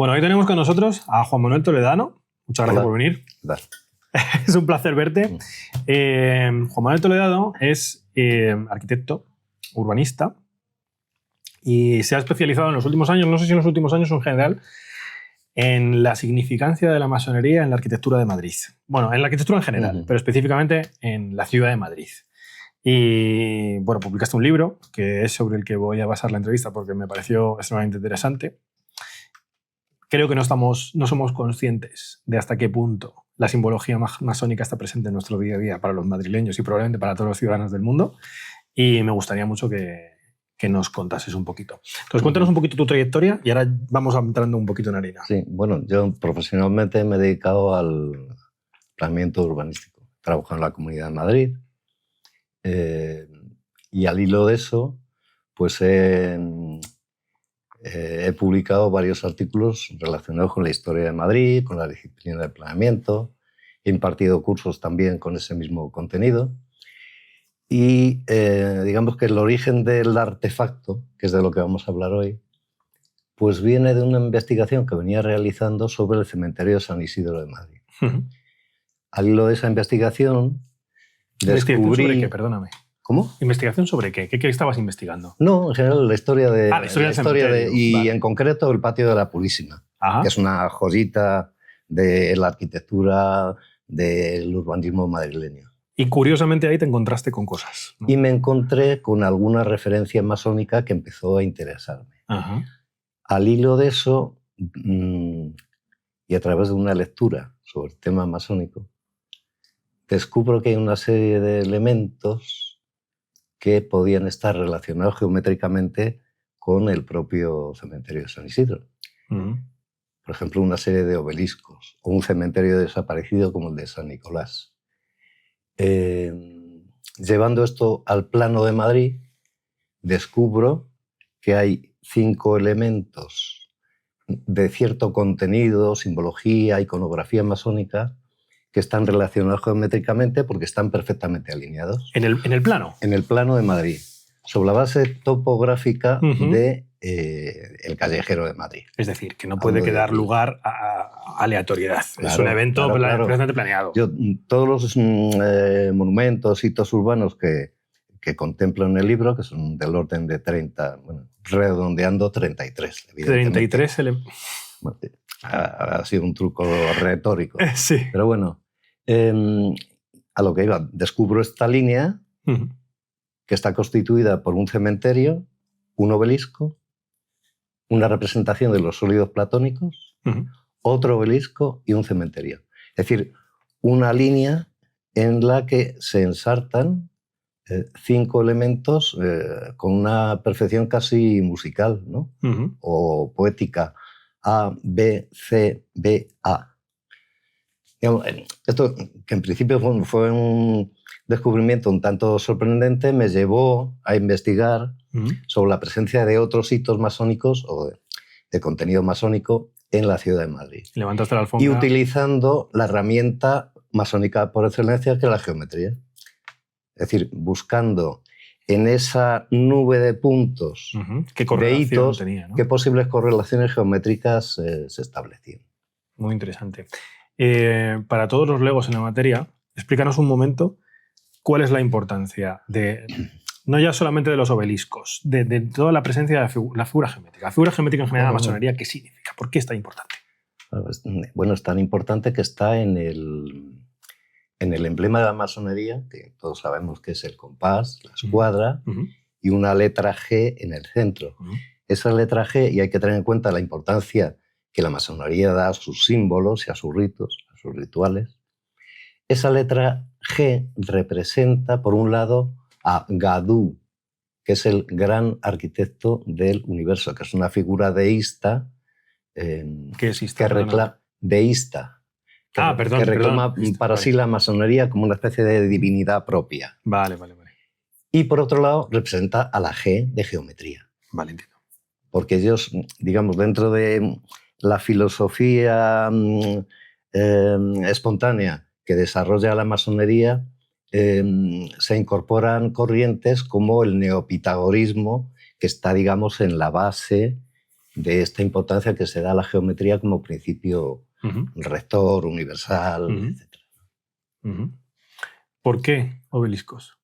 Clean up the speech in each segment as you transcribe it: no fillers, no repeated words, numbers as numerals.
Bueno, hoy tenemos con nosotros a Juan Manuel Toledano. Muchas gracias por venir. Es un placer verte. Juan Manuel Toledano es arquitecto, urbanista y se ha especializado en los últimos años, no sé si en los últimos años o en general, en la significancia de la masonería en la arquitectura de Madrid. Bueno, en la arquitectura en general, pero específicamente en la ciudad de Madrid. Y bueno, publicaste un libro que es sobre el que voy a basar la entrevista porque me pareció extremadamente interesante. Creo que no somos conscientes de hasta qué punto la simbología masónica está presente en nuestro día a día para los madrileños y probablemente para todos los ciudadanos del mundo. Y me gustaría mucho que nos contases un poquito. Entonces, cuéntanos un poquito tu trayectoria y ahora vamos entrando un poquito en harina. Sí, bueno, yo profesionalmente me he dedicado al planeamiento urbanístico. Trabajo en la Comunidad de Madrid y al hilo de eso, pues he publicado varios artículos relacionados con la historia de Madrid, con la disciplina del planeamiento. He impartido cursos también con ese mismo contenido. Y digamos que el origen del artefacto, que es de lo que vamos a hablar hoy, pues viene de una investigación que venía realizando sobre el cementerio de San Isidro de Madrid. Al hilo de esa investigación descubrí... ¿Investigación sobre qué? Perdóname. ¿Cómo? ¿Investigación sobre qué? ¿Qué estabas investigando? No, en general la historia de... la historia del cementerio. Y vale. En concreto el patio de la Purísima, Ajá. que es una joyita de la arquitectura del urbanismo madrileño. Y curiosamente ahí te encontraste con cosas, ¿no? Y me encontré con alguna referencia masónica que empezó a interesarme. Ajá. Al hilo de eso, y a través de una lectura sobre el tema masónico, descubro que hay una serie de elementos que podían estar relacionados geométricamente con el propio cementerio de San Isidro. Por ejemplo, una serie de obeliscos o un cementerio desaparecido como el de San Nicolás. Llevando esto al plano de Madrid, descubro que hay 5 elementos de cierto contenido, simbología, iconografía masónica, que están relacionados geométricamente porque están perfectamente alineados. ¿En el plano? En el plano de Madrid, sobre la base topográfica de el Callejero de Madrid. Es decir, que no puede quedar lugar a aleatoriedad. Claro, es un evento perfectamente planeado. Todos los monumentos, hitos urbanos que contemplo en el libro, que son del orden de 30, bueno, redondeando 33. 33 ha sido un truco retórico. Sí. Pero bueno, a lo que iba, descubro esta línea que está constituida por un cementerio, un obelisco, una representación de los sólidos platónicos, otro obelisco y un cementerio. Es decir, una línea en la que se ensartan 5 elementos con una perfección casi musical, ¿no? O poética. A, B, C, B, A. Digamos, esto, que en principio fue un descubrimiento un tanto sorprendente, me llevó a investigar sobre la presencia de otros hitos masónicos o de contenido masónico en la ciudad de Madrid. Levantaste la alfombra. Y utilizando la herramienta masónica por excelencia, que es la geometría. Es decir, buscando en esa nube de puntos, de hitos, tenía, ¿no? qué posibles correlaciones geométricas se establecían. Muy interesante. Para todos los legos en la materia, explícanos un momento cuál es la importancia de, no ya solamente de los obeliscos, de toda la presencia de la figura geométrica. La figura geométrica en general de la masonería, ¿qué significa? ¿Por qué es tan importante? Bueno, es tan importante que está en el emblema de la masonería, que todos sabemos que es el compás, la escuadra, y una letra G en el centro. Esa letra G, y hay que tener en cuenta la importancia que la masonería da a sus símbolos y a sus ritos, a sus rituales. Esa letra G representa, por un lado, a Gadú, que es el gran arquitecto del universo, que es una figura deísta. ¿Qué es ista? Deísta. Que reclama para sí la masonería como una especie de divinidad propia. Vale. Y por otro lado, representa a la G de geometría. Vale, entiendo. Porque ellos, digamos, dentro de la filosofía espontánea que desarrolla la masonería, se incorporan corrientes como el neopitagorismo, que está, digamos, en la base de esta importancia que se da a la geometría como principio rector, universal, etc. ¿Por qué obeliscos?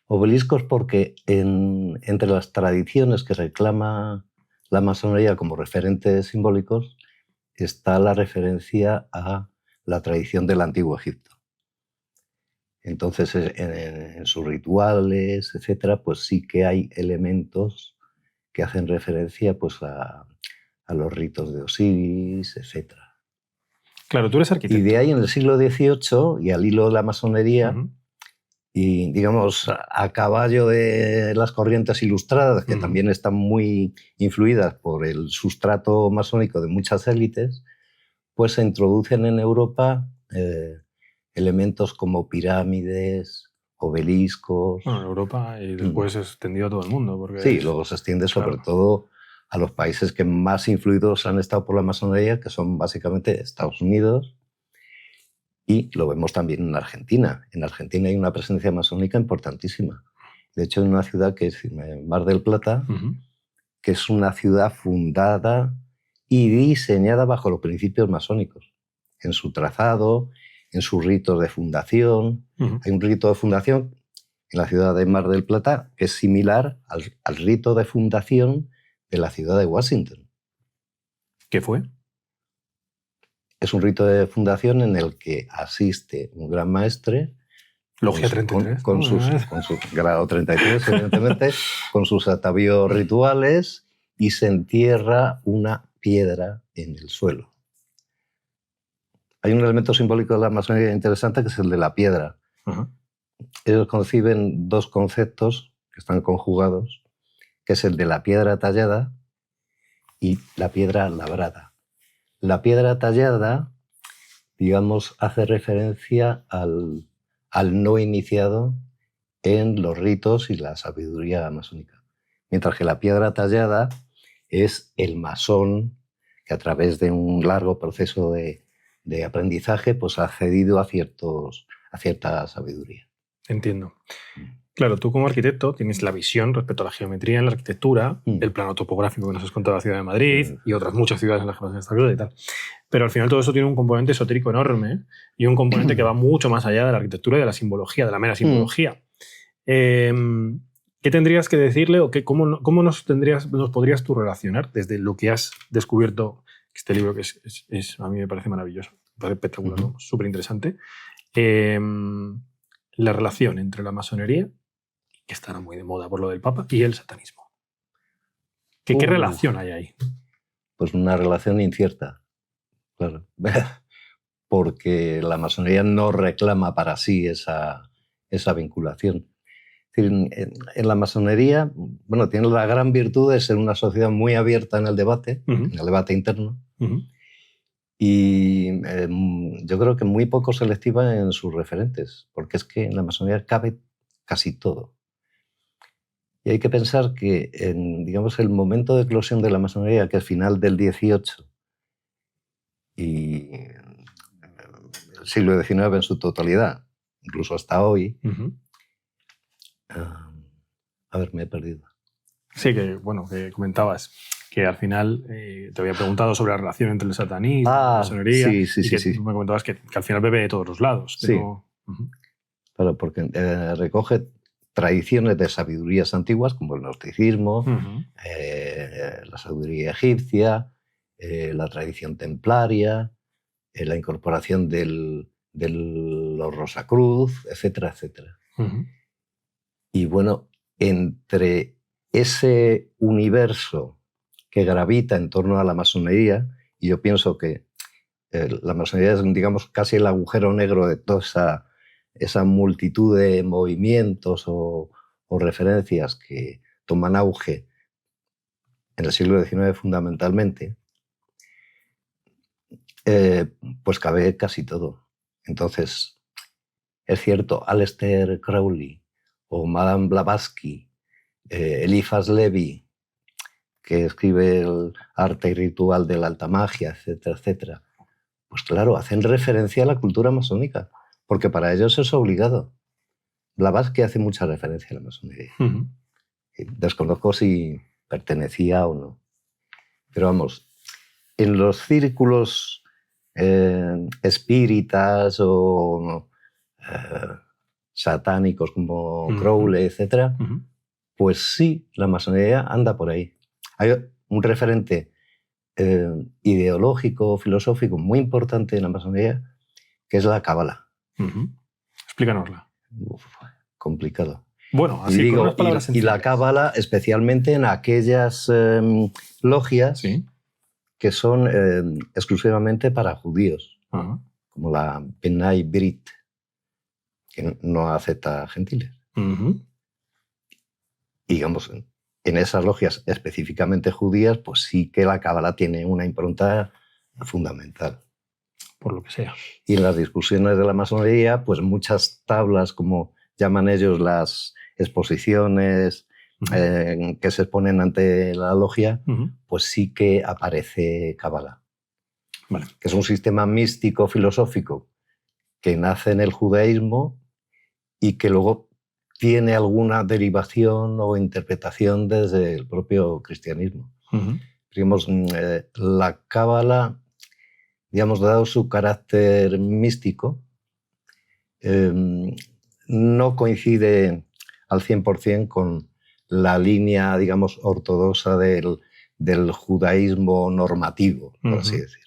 Obeliscos porque entre las tradiciones que reclama la masonería como referentes simbólicos está la referencia a la tradición del Antiguo Egipto. Entonces, en sus rituales, etcétera, pues sí que hay elementos que hacen referencia pues, a los ritos de Osiris, etcétera. Claro, tú eres arquitecto. Y de ahí en el siglo XVIII, y al hilo de la masonería, y digamos a caballo de las corrientes ilustradas, que también están muy influidas por el sustrato masónico de muchas élites, pues se introducen en Europa elementos como pirámides, obeliscos. Bueno, en Europa y después se extendió a todo el mundo. Porque sí, luego se extiende sobre todo a los países que más influidos han estado por la masonería, que son básicamente Estados Unidos, y lo vemos también en Argentina. En Argentina hay una presencia masónica importantísima. De hecho, en una ciudad que es Mar del Plata, que es una ciudad fundada y diseñada bajo los principios masónicos, en su trazado, en sus ritos de fundación. Hay un rito de fundación en la ciudad de Mar del Plata que es similar al rito de fundación de la ciudad de Washington. ¿Qué fue? Es un rito de fundación en el que asiste un gran maestre, Logia 33, con su grado 33, evidentemente, con sus atavíos rituales, y se entierra una piedra en el suelo. Hay un elemento simbólico de la masonería interesante que es el de la piedra. Ellos conciben dos conceptos que están conjugados, que es el de la piedra tallada y la piedra labrada. La piedra tallada, digamos, hace referencia al no iniciado en los ritos y la sabiduría masónica. Mientras que la piedra tallada es el masón que a través de un largo proceso de aprendizaje pues ha accedido a cierta sabiduría. Entiendo. Claro, tú como arquitecto tienes la visión respecto a la geometría en la arquitectura, el plano topográfico que nos has contado de la ciudad de Madrid y otras muchas ciudades en las que vas a estar y tal. Pero al final todo eso tiene un componente esotérico enorme y un componente que va mucho más allá de la arquitectura y de la simbología, de la mera simbología. ¿Qué tendrías que decirle o cómo nos podrías tú relacionar desde lo que has descubierto? Este libro que a mí me parece maravilloso, me parece espectacular, súper interesante. La relación entre la masonería, que estará muy de moda por lo del Papa, y el satanismo. ¿Qué relación hay ahí? Pues una relación incierta, claro. Porque la masonería no reclama para sí esa vinculación. Es decir, en la masonería, bueno, tiene la gran virtud de ser una sociedad muy abierta en el debate, en el debate interno, y yo creo que muy poco selectiva en sus referentes, porque es que en la masonería cabe casi todo. Y hay que pensar que, digamos, el momento de eclosión de la masonería, que es final del XVIII y el siglo XIX en su totalidad, incluso hasta hoy, a ver, me he perdido. Sí, que comentabas que al final te había preguntado sobre la relación entre el satanismo y la masonería. Sí. Me comentabas que al final bebe de todos los lados. Sí. Claro, porque recoge tradiciones de sabidurías antiguas como el gnosticismo, la sabiduría egipcia, la tradición templaria, la incorporación de los Rosacruz, etcétera, etcétera. Y bueno, entre ese universo que gravita en torno a la masonería, y yo pienso que la masonería es, digamos, casi el agujero negro de toda esa multitud de movimientos o referencias que toman auge en el siglo XIX fundamentalmente, pues cabe casi todo. Entonces, es cierto, Aleister Crowley o Madame Blavatsky, Eliphas Levi, que escribe el arte y ritual de la alta magia, etcétera, etcétera, pues claro, hacen referencia a la cultura masónica, porque para ellos es obligado. Blavatsky hace mucha referencia a la masonería. Desconozco si pertenecía o no. Pero vamos, en los círculos espíritas o satánicos como Crowley, etc., pues sí, la masonería anda por ahí. Hay un referente ideológico, filosófico muy importante en la masonería, que es la cábala. Explícanosla. Complicado. Bueno, así con unas palabras y la cábala, especialmente en aquellas logias que son exclusivamente para judíos, como la B'nai B'rith, que no acepta gentiles. Y digamos, en esas logias específicamente judías, pues sí que la cábala tiene una impronta fundamental. Por lo que sea. Y en las discusiones de la masonería, pues muchas tablas, como llaman ellos las exposiciones que se exponen ante la logia, pues sí que aparece cábala. Vale. Que es un sistema místico filosófico que nace en el judaísmo y que luego tiene alguna derivación o interpretación desde el propio cristianismo. Digamos, la cábala, digamos, dado su carácter místico, no coincide al 100% con la línea, digamos, ortodoxa del judaísmo normativo, por así decir.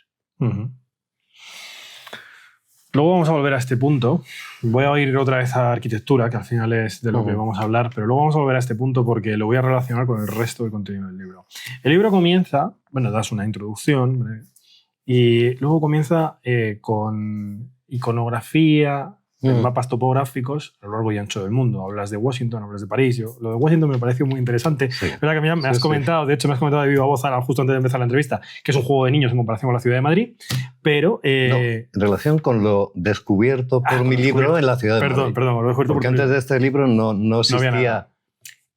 Luego vamos a volver a este punto. Voy a ir otra vez a arquitectura, que al final es de lo que vamos a hablar, pero luego vamos a volver a este punto porque lo voy a relacionar con el resto del contenido del libro. El libro comienza, bueno, das una introducción, y luego comienza con iconografía, mapas topográficos a lo largo y ancho del mundo. Hablas de Washington, hablas de París. Lo de Washington me pareció muy interesante. Sí. Es verdad que me has comentado, de hecho me has comentado de viva voz justo antes de empezar la entrevista, que es un juego de niños en comparación con la ciudad de Madrid, pero... no, en relación con lo descubierto por mi libro en la ciudad de Madrid. Perdón, lo descubierto porque antes de este libro no existía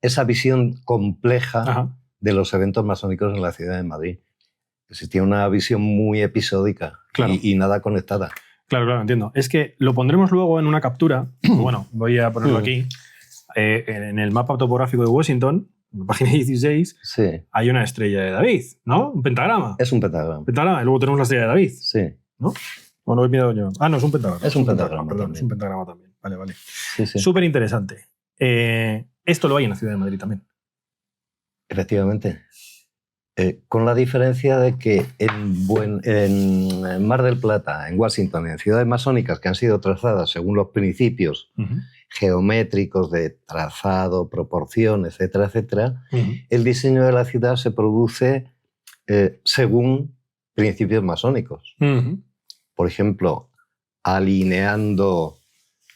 esa visión compleja de los eventos masónicos en la ciudad de Madrid. Existía una visión muy episódica y nada conectada. Claro, entiendo. Es que lo pondremos luego en una captura. Bueno, voy a ponerlo aquí. En el mapa topográfico de Washington, en la página 16, hay una estrella de David, ¿no? Un pentagrama. Es un pentagrama. Y luego tenemos la estrella de David. Sí. ¿No? Bueno, he mirado yo. No, es un pentagrama. Es un pentagrama. Perdón, es un pentagrama también. Vale. Sí. Súper interesante. Esto lo hay en la ciudad de Madrid también. Efectivamente. Con la diferencia de que en Mar del Plata, en Washington, en ciudades masónicas que han sido trazadas según los principios geométricos de trazado, proporción, etcétera, el diseño de la ciudad se produce según principios masónicos. Por ejemplo, alineando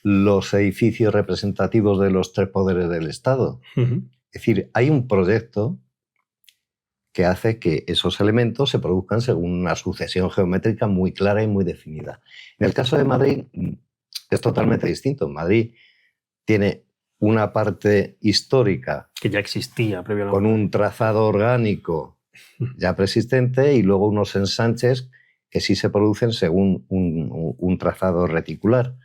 los edificios representativos de los tres poderes del Estado. Es decir, hay un proyecto que hace que esos elementos se produzcan según una sucesión geométrica muy clara y muy definida. En el caso de Madrid es totalmente distinto. Madrid tiene una parte histórica que ya existía previamente, con un trazado orgánico ya preexistente, y luego unos ensanches que sí se producen según un trazado reticular.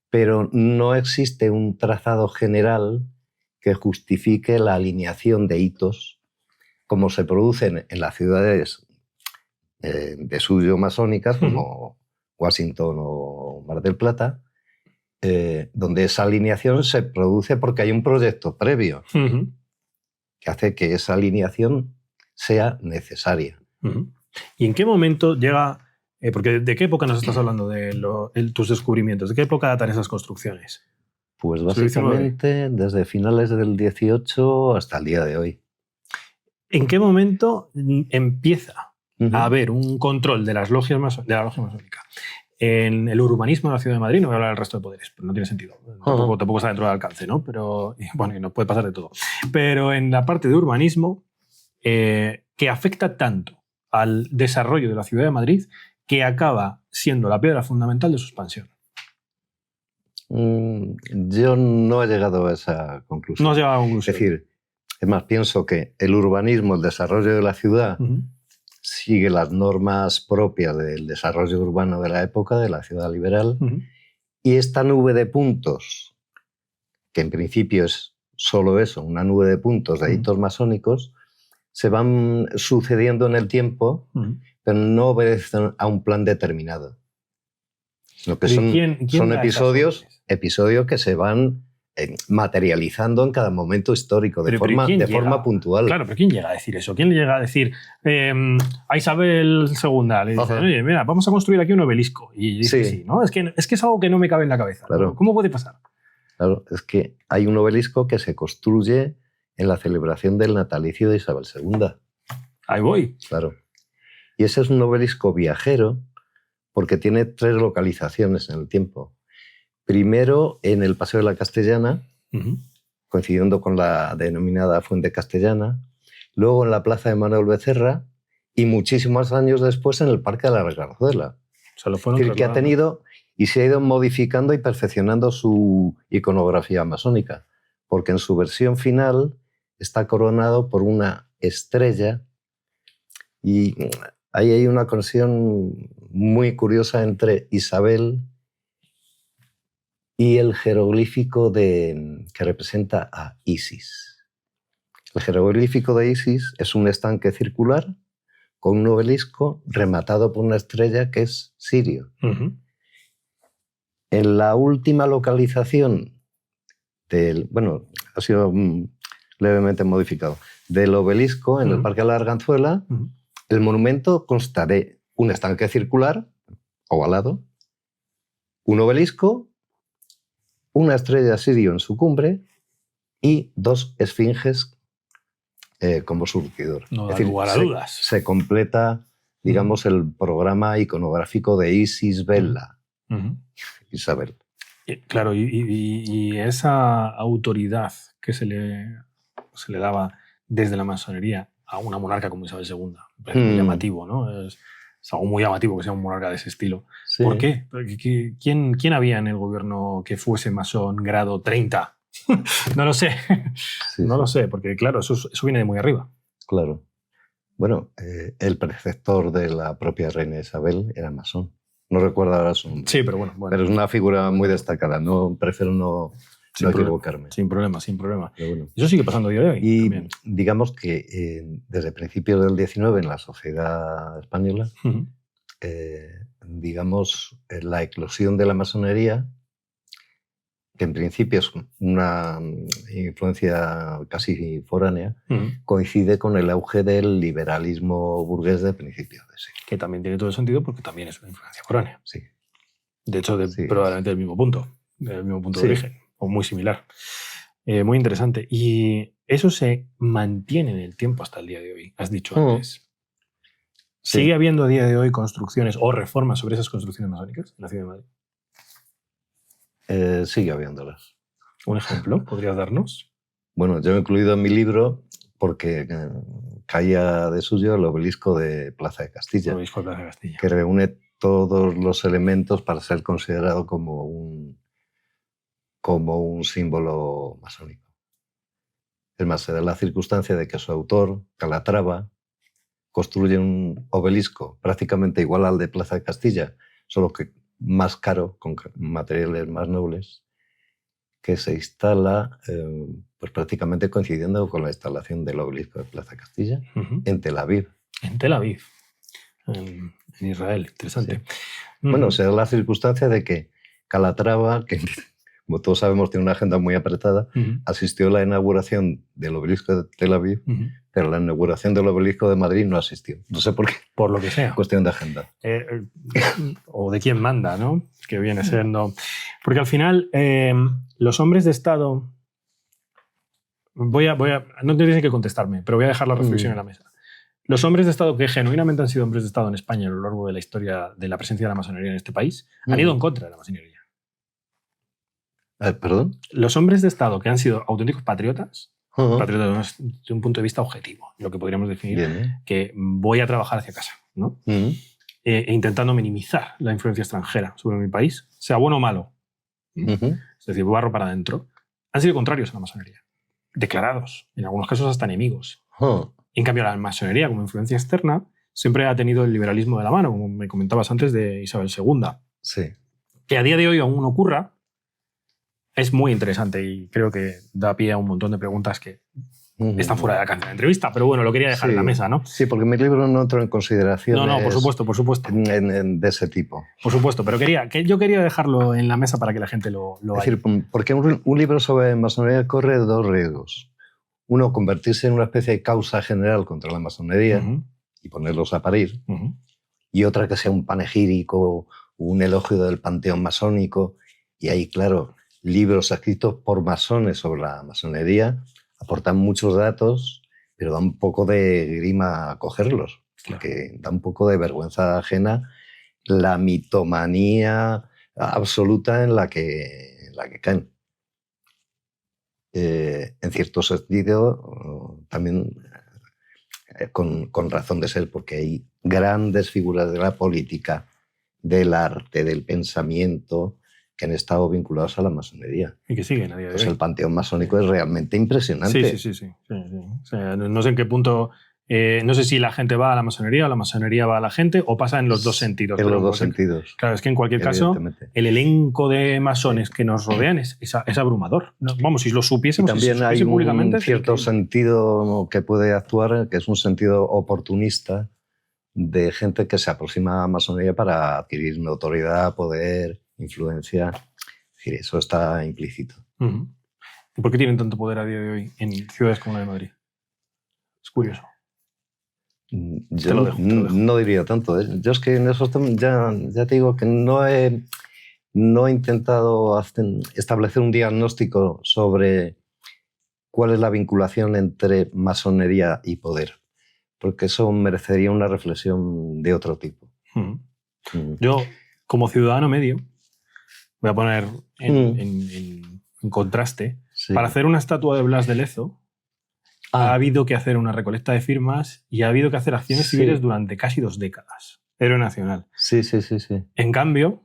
Pero no existe un trazado general que justifique la alineación de hitos como se producen en las ciudades de suyo masónicas, como Washington o Mar del Plata, donde esa alineación se produce porque hay un proyecto previo que hace que esa alineación sea necesaria. ¿Y en qué momento llega? Porque ¿de qué época nos estás hablando de tus descubrimientos? ¿De qué época datan esas construcciones? Pues básicamente desde finales del 18 hasta el día de hoy. ¿En qué momento empieza a haber un control de la logia masónica en el urbanismo de la Ciudad de Madrid? No voy a hablar del resto de poderes, pero no tiene sentido. Tampoco está dentro del alcance, ¿no? Pero bueno, y nos puede pasar de todo. Pero en la parte de urbanismo, que afecta tanto al desarrollo de la Ciudad de Madrid, que acaba siendo la piedra fundamental de su expansión. Yo no he llegado a esa conclusión. No has llegado a la conclusión. Es decir, es más, pienso que el urbanismo, el desarrollo de la ciudad, sigue las normas propias del desarrollo urbano de la época, de la ciudad liberal, y esta nube de puntos, que en principio es solo eso, una nube de puntos de hitos masónicos, se van sucediendo en el tiempo, pero no obedecen a un plan determinado. Sino que son episodios que se van materializando en cada momento histórico, de forma puntual. Claro, pero ¿quién llega a decir eso? ¿Quién llega a decir a Isabel II? Le dice, oye, mira, vamos a construir aquí un obelisco. Y dice, sí, ¿no? Es que es algo que no me cabe en la cabeza. Claro. ¿Cómo puede pasar? Claro, es que hay un obelisco que se construye en la celebración del natalicio de Isabel II. Ahí voy. Claro. Y ese es un obelisco viajero porque tiene 3 localizaciones en el tiempo. Primero en el Paseo de la Castellana, coincidiendo con la denominada Fuente Castellana, luego en la Plaza de Manuel Becerra y muchísimos años después en el Parque de la Regarzuela. Que ha tenido y se ha ido modificando y perfeccionando su iconografía masónica, porque en su versión final está coronado por una estrella y ahí hay una conexión muy curiosa entre Isabel y el jeroglífico que representa a Isis. El jeroglífico de Isis es un estanque circular con un obelisco rematado por una estrella que es Sirio. En la última localización ha sido levemente modificado, del obelisco en el Parque de la Arganzuela, el monumento consta de un estanque circular, ovalado, un obelisco, una estrella sirio en su cumbre y 2 esfinges como surtidor. No da lugar a dudas. Se completa, digamos, el programa iconográfico de Isis Bella, Isabel. Claro, y esa autoridad que se le daba desde la masonería a una monarca como Isabel II, es muy llamativo, ¿no? Es algo muy llamativo que sea un monarca de ese estilo. Sí. ¿Por qué? ¿Quién había en el gobierno que fuese masón grado 30? No lo sé. No lo sé, porque claro, eso viene de muy arriba. Claro. Bueno, el preceptor de la propia reina Isabel era masón. No recuerdo ahora su nombre. Sí, pero bueno. Pero es una figura muy destacada. Prefiero no equivocarme. Sin problema. Bueno. Eso sigue pasando a día de hoy. Y también. Digamos que desde principios del XIX en la sociedad española, digamos, la eclosión de la masonería, que en principio es una influencia casi foránea, coincide con el auge del liberalismo burgués de principios de siglo. Que también tiene todo el sentido porque también es una influencia foránea. Sí. De hecho, probablemente del mismo punto de origen, o muy similar. Muy interesante. Y eso se mantiene en el tiempo hasta el día de hoy, has dicho antes. ¿Sigue habiendo a día de hoy construcciones o reformas sobre esas construcciones masónicas en la ciudad de Madrid? Sigue habiéndolas. ¿Un ejemplo podrías darnos? Bueno, yo he incluido en mi libro porque caía de suyo el obelisco de Plaza de Castilla. El obelisco de Plaza de Castilla. Que reúne todos los elementos para ser considerado como un símbolo masónico. Es más, se da la circunstancia de que su autor, Calatrava, construye un obelisco prácticamente igual al de Plaza de Castilla, solo que más caro, con materiales más nobles, que se instala pues prácticamente coincidiendo con la instalación del obelisco de Plaza Castilla en Tel Aviv. En Tel Aviv, en Israel, interesante. Sí. Bueno, se da la circunstancia de que Calatrava, que como todos sabemos tiene una agenda muy apretada, asistió a la inauguración del obelisco de Tel Aviv, pero la inauguración del obelisco de Madrid no asistió. No sé por qué. Por lo que sea. Cuestión de agenda. O de quién manda, ¿no? Que viene siendo... Porque al final, los hombres de Estado... No tienes que contestarme, pero voy a dejar la reflexión en la mesa. Los hombres de Estado que genuinamente han sido hombres de Estado en España a lo largo de la historia de la presencia de la masonería en este país han ido en contra de la masonería. ¿Perdón? Los hombres de Estado que han sido auténticos patriotas, patriotas desde un punto de vista objetivo, lo que podríamos definir, que voy a trabajar hacia casa, ¿no? E intentando minimizar la influencia extranjera sobre mi país, sea bueno o malo. Es decir, barro para adentro. Han sido contrarios a la masonería. Declarados, en algunos casos hasta enemigos. En cambio, la masonería como influencia externa siempre ha tenido el liberalismo de la mano, como me comentabas antes de Isabel II. Sí. Que a día de hoy aún ocurra, es muy interesante y creo que da pie a un montón de preguntas que están fuera de alcance de la entrevista, pero bueno, lo quería dejar en la mesa, ¿no? Sí, porque mi libro no entró en consideración. No, por supuesto. De ese tipo. Por supuesto, pero yo quería dejarlo en la mesa para que la gente lo Es decir, porque un libro sobre masonería corre dos riesgos. Uno, convertirse en una especie de causa general contra la masonería y ponerlos a parir. Y otra, que sea un panegírico, un elogio del panteón masónico. Y ahí, claro, libros escritos por masones sobre la masonería aportan muchos datos, pero da un poco de grima cogerlos, porque da un poco de vergüenza ajena la mitomanía absoluta en la que caen. En cierto sentido, también con razón de ser, porque hay grandes figuras de la política, del arte, del pensamiento, que han estado vinculados a la masonería. Y que siguen a día de hoy. El panteón masónico es realmente impresionante. Sí. O sea, no sé en qué punto... no sé si la gente va a la masonería o la masonería va a la gente, o pasa en los dos sentidos. En los dos sentidos. Claro, es que en cualquier caso, el elenco de masones que nos rodean es abrumador. Vamos, si lo supiésemos, y también si hay públicamente, un cierto sentido que puede actuar, que es un sentido oportunista, de gente que se aproxima a la masonería para adquirir notoriedad, poder, influencia. Es decir, eso está implícito. ¿Y por qué tienen tanto poder a día de hoy en ciudades como la de Madrid? Es curioso. Yo no diría tanto. Yo es que en esos temas ya te digo que no he intentado establecer un diagnóstico sobre cuál es la vinculación entre masonería y poder, porque eso merecería una reflexión de otro tipo. Yo, como ciudadano medio, voy a poner en contraste, para hacer una estatua de Blas de Lezo, ha habido que hacer una recolecta de firmas y ha habido que hacer acciones civiles durante casi 2 décadas. Héroe nacional. Sí. En cambio,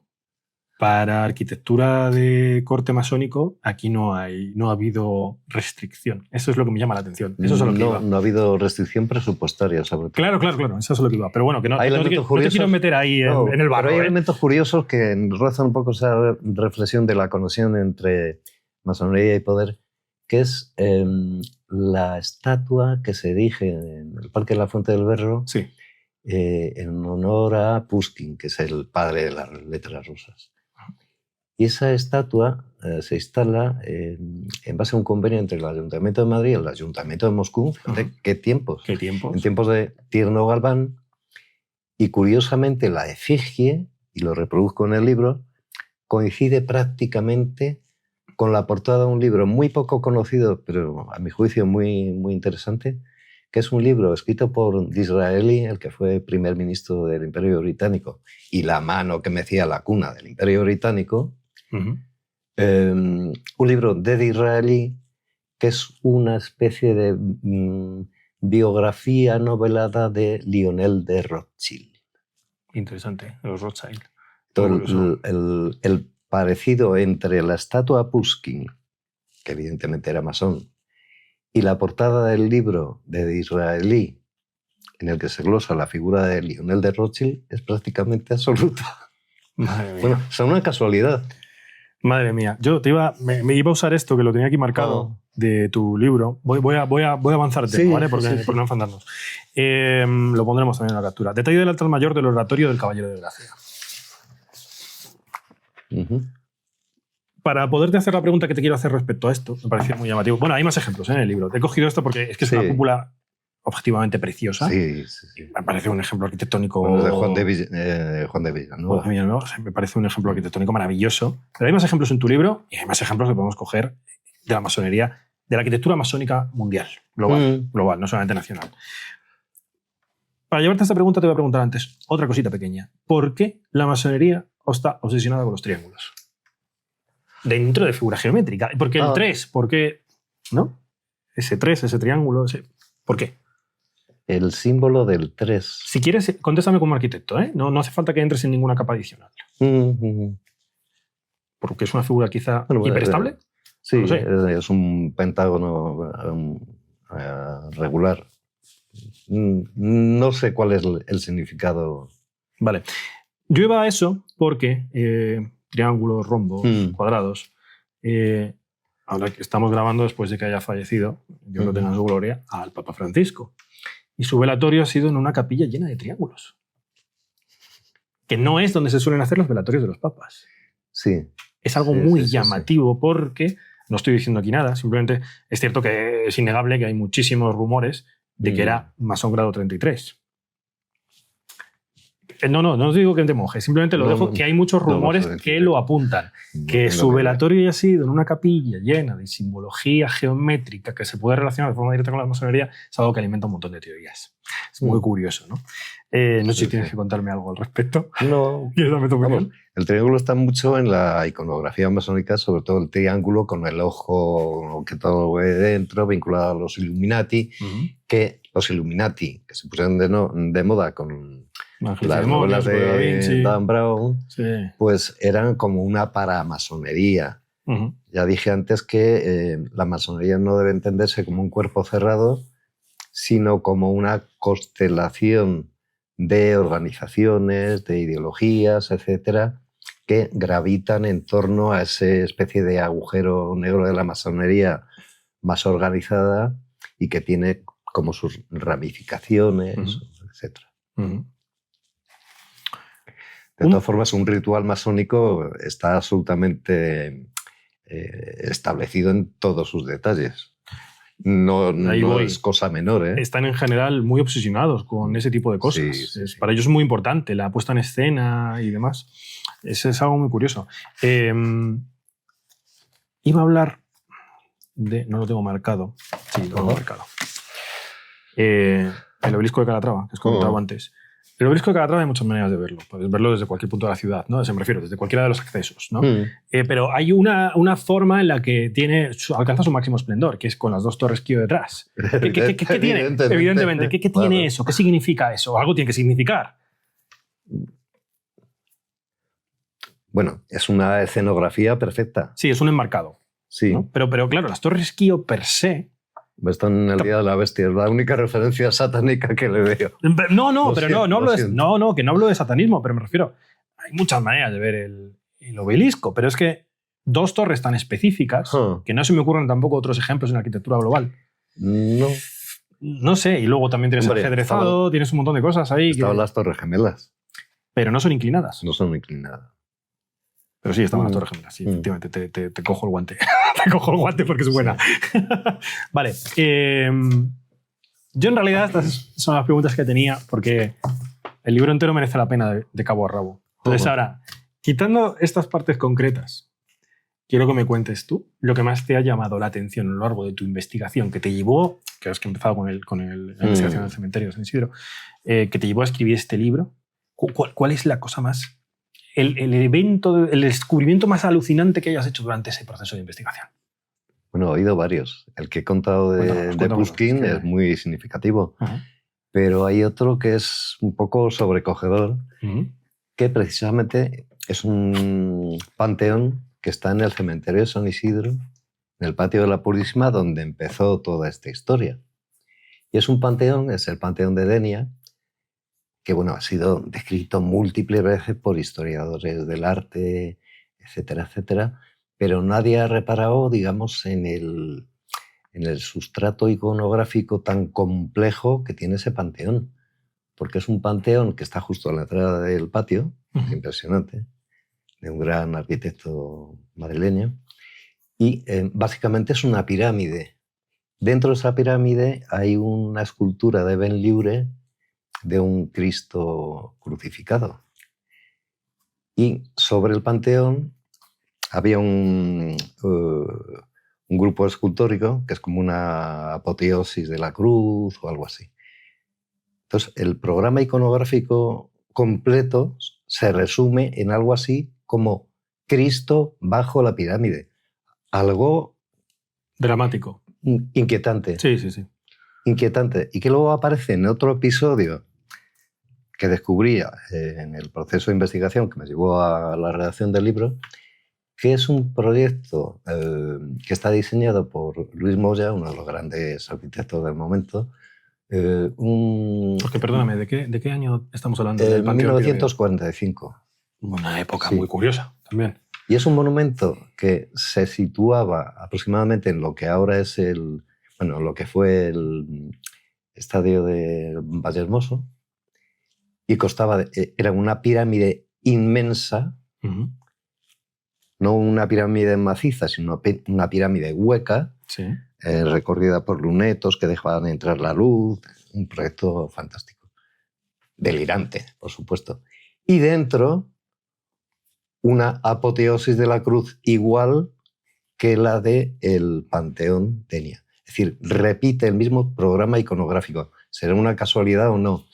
para arquitectura de corte masónico, aquí no ha habido restricción. Eso es lo que me llama la atención. Eso es lo que iba. No ha habido restricción presupuestaria, sobre todo. Claro. Eso es lo que iba. Pero bueno, que no te quiero meter ahí en el barro. Pero hay elementos curiosos que rozan un poco esa reflexión de la conexión entre masonería y poder, que es la estatua que se erige en el Parque de la Fuente del Berro en honor a Pushkin, que es el padre de las letras rusas. Y esa estatua se instala en base a un convenio entre el Ayuntamiento de Madrid y el Ayuntamiento de Moscú. ¿Qué tiempos? En tiempos de Tierno Galván. Y curiosamente la efigie, y lo reproduzco en el libro, coincide prácticamente con la portada de un libro muy poco conocido, pero a mi juicio muy, muy interesante, que es un libro escrito por Disraeli, el que fue primer ministro del Imperio Británico, y la mano que mecía la cuna del Imperio Británico. Un libro de Disraeli que es una especie de biografía novelada de Lionel de Rothschild. Interesante, los Rothschild. El parecido entre la estatua Pushkin, que evidentemente era masón, y la portada del libro de Disraeli, en el que se glosa la figura de Lionel de Rothschild, es prácticamente absoluta. Madre mía. Bueno, es una casualidad. Madre mía. Yo me iba a usar esto, que lo tenía aquí marcado, de tu libro. Voy a avanzar, ¿vale? Por no enfadarnos. Lo pondremos también en la captura. Detalle del altar mayor del oratorio del Caballero de Gracia. Para poderte hacer la pregunta que te quiero hacer respecto a esto, me parecía muy llamativo. Bueno, hay más ejemplos en el libro. Te he cogido esto porque es que es una cúpula objetivamente preciosa. Sí. Me parece un ejemplo arquitectónico... Bueno, de Juan de Villanueva. Me parece un ejemplo arquitectónico maravilloso. Pero hay más ejemplos en tu libro y hay más ejemplos que podemos coger de la masonería, de la arquitectura masónica mundial, global, no solamente nacional. Para llevarte a esta pregunta te voy a preguntar antes otra cosita pequeña. ¿Por qué la masonería está obsesionada con los triángulos? Dentro de figura geométrica. ¿Por qué el 3? ¿Por qué? ¿No? Ese 3, ese triángulo, ¿por qué? El símbolo del 3. Si quieres, contéstame como arquitecto, ¿eh? No hace falta que entres en ninguna capa adicional. Porque es una figura quizá hiperestable. Sí, no sé. Es un pentágono regular. No sé cuál es el significado. Vale. Yo iba a eso porque triángulos, rombos, cuadrados, ahora que estamos grabando después de que haya fallecido, Dios lo tenga en su gloria, al Papa Francisco. Y su velatorio ha sido en una capilla llena de triángulos. Que no es donde se suelen hacer los velatorios de los papas. Sí. Es algo muy llamativo porque, no estoy diciendo aquí nada, simplemente es cierto que es innegable que hay muchísimos rumores de que era masón grado 33. No os digo que te mojes, simplemente lo dejo, que hay muchos rumores que lo apuntan. Que su velatorio haya sido en una capilla llena de simbología geométrica que se puede relacionar de forma directa con la masonería es algo que alimenta un montón de teorías. Es muy curioso, ¿no? No sé si tienes que contarme algo al respecto. No. ¿Quieres darme tu opinión? El triángulo está mucho en la iconografía masónica, sobre todo el triángulo con el ojo que todo ve dentro, vinculado a los Illuminati, que los Illuminati, que se pusieron de moda con las novelas de Dan Brown, pues eran como una paramasonería. Ya dije antes que la masonería no debe entenderse como un cuerpo cerrado, sino como una constelación de organizaciones, de ideologías, etcétera, que gravitan en torno a esa especie de agujero negro de la masonería más organizada y que tiene como sus ramificaciones, etcétera. De todas formas, un ritual masónico está absolutamente establecido en todos sus detalles. No es cosa menor. Están en general muy obsesionados con ese tipo de cosas. Sí. Para ellos es muy importante la puesta en escena y demás. Eso es algo muy curioso. Iba a hablar de... No lo tengo marcado. Sí, lo tengo marcado. El obelisco de Calatrava, que os comentaba antes. El obelisco de Calatrava hay muchas maneras de verlo. Puedes verlo desde cualquier punto de la ciudad, ¿no? Me refiero, desde cualquiera de los accesos, ¿no? Pero hay una forma en la que alcanza su máximo esplendor, que es con las dos torres Kio detrás. ¿Qué tiene? Evidentemente. ¿Qué tiene eso? ¿Qué significa eso? Algo tiene que significar. Bueno, es una escenografía perfecta. Sí, es un enmarcado. Sí. ¿no? Pero claro, las torres Kio per se... Esto en el Día de la Bestia es la única referencia satánica que le veo. No hablo de satanismo, pero me refiero, hay muchas maneras de ver el obelisco, pero es que dos torres tan específicas, que no se me ocurren tampoco otros ejemplos en la arquitectura global. No sé, y luego también tienes el ajedrezado, tienes un montón de cosas ahí. Estaban las Torres Gemelas. Pero no son inclinadas. No son inclinadas. Pero sí, estaban las Torres Gemelas, sí, efectivamente. Te cojo el guante. Te cojo el guante porque es buena. Sí. Vale. Yo en realidad estas son las preguntas que tenía porque el libro entero merece la pena de cabo a rabo. Entonces ahora, quitando estas partes concretas, quiero que me cuentes tú lo que más te ha llamado la atención a lo largo de tu investigación, que te llevó, que has empezado con la investigación del cementerio de San Isidro, que te llevó a escribir este libro. ¿Cuál es la cosa más... El evento, el descubrimiento más alucinante que hayas hecho durante ese proceso de investigación? Bueno, he oído varios. El que he contado de Pushkin es muy significativo. Pero hay otro que es un poco sobrecogedor, que precisamente es un panteón que está en el cementerio de San Isidro, en el patio de la Purísima, donde empezó toda esta historia. Y es un panteón, es el Panteón de Denia, que bueno, ha sido descrito múltiples veces por historiadores del arte, etcétera, etcétera, pero nadie ha reparado, digamos, en el sustrato iconográfico tan complejo que tiene ese panteón, porque es un panteón que está justo a la entrada del patio, es impresionante, de un gran arquitecto madrileño, y básicamente es una pirámide. Dentro de esa pirámide hay una escultura de Benlliure de un Cristo crucificado. Y sobre el panteón había un grupo escultórico que es como una apoteosis de la cruz o algo así. Entonces, el programa iconográfico completo se resume en algo así como Cristo bajo la pirámide. Algo... dramático. Inquietante. Sí, sí, sí. Inquietante. Y que luego aparece en otro episodio que descubrí en el proceso de investigación que me llevó a la redacción del libro, que es un proyecto que está diseñado por Luis Moya, uno de los grandes arquitectos del momento. Porque, perdóname, ¿de qué año estamos hablando? En 1945. Una época muy curiosa también. Y es un monumento que se situaba aproximadamente en lo que ahora es lo que fue el estadio de Vallehermoso, y era una pirámide inmensa, no una pirámide maciza, sino una pirámide hueca, sí. recorrida por lunetos que dejaban entrar la luz, un proyecto fantástico. Delirante, por supuesto. Y dentro, una apoteosis de la cruz igual que la del Panteón Denia. Es decir, repite el mismo programa iconográfico. ¿Será una casualidad o no?